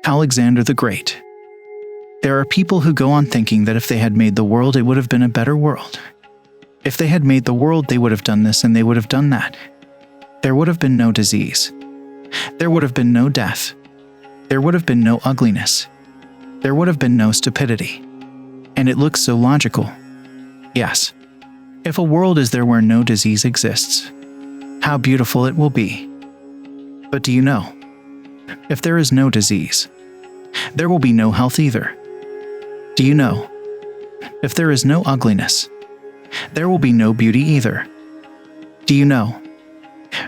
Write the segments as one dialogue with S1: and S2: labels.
S1: Alexander the Great. There are people who go on thinking that if they had made the world, it would have been a better world. If they had made the world, they would have done this and they would have done that. There would have been no disease. There would have been no death. There would have been no ugliness. There would have been no stupidity. And it looks so logical. Yes. If a world is there where no disease exists, how beautiful it will be. But do you know? If there is no disease, there will be no health either. Do you know? If there is no ugliness, there will be no beauty either. Do you know?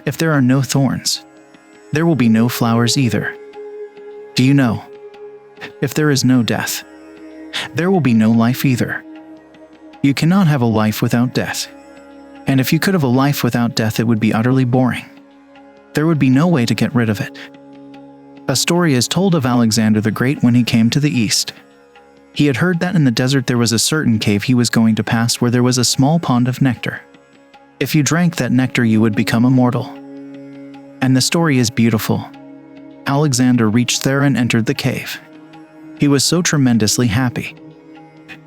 S1: If there are no thorns, there will be no flowers either. Do you know? If there is no death, there will be no life either. You cannot have a life without death. And if you could have a life without death, it would be utterly boring. There would be no way to get rid of it. A story is told of Alexander the Great when he came to the east. He had heard that in the desert there was a certain cave he was going to pass where there was a small pond of nectar. If you drank that nectar, you would become immortal. And the story is beautiful. Alexander reached there and entered the cave. He was so tremendously happy.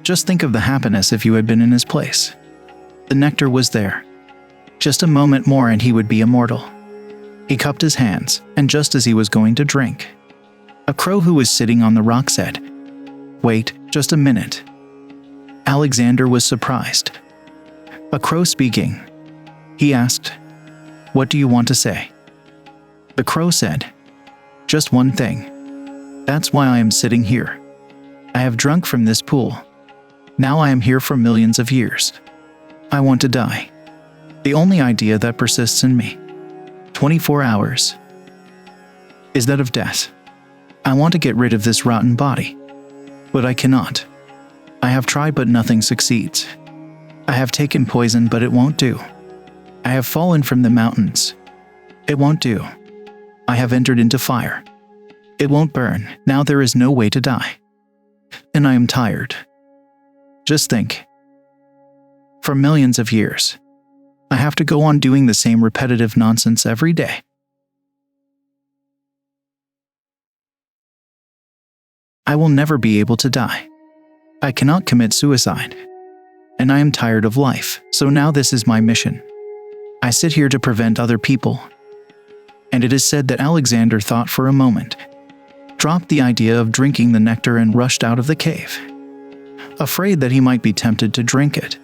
S1: Just think of the happiness if you had been in his place. The nectar was there. Just a moment more and he would be immortal. He cupped his hands, and just as he was going to drink, a crow who was sitting on the rock said, "Wait, just a minute." Alexander was surprised. A crow speaking. He asked, "What do you want to say?" The crow said, "Just one thing. That's why I am sitting here. I have drunk from this pool. Now I am here for millions of years. I want to die. The only idea that persists in me, 24 hours, is that of death. I want to get rid of this rotten body, but I cannot. I have tried but nothing succeeds. I have taken poison but it won't do. I have fallen from the mountains. It won't do. I have entered into fire. It won't burn. Now there is no way to die. And I am tired. Just think. For millions of years, I have to go on doing the same repetitive nonsense every day. I will never be able to die. I cannot commit suicide. And I am tired of life, so now this is my mission. I sit here to prevent other people." And it is said that Alexander thought for a moment, dropped the idea of drinking the nectar and rushed out of the cave, afraid that he might be tempted to drink it.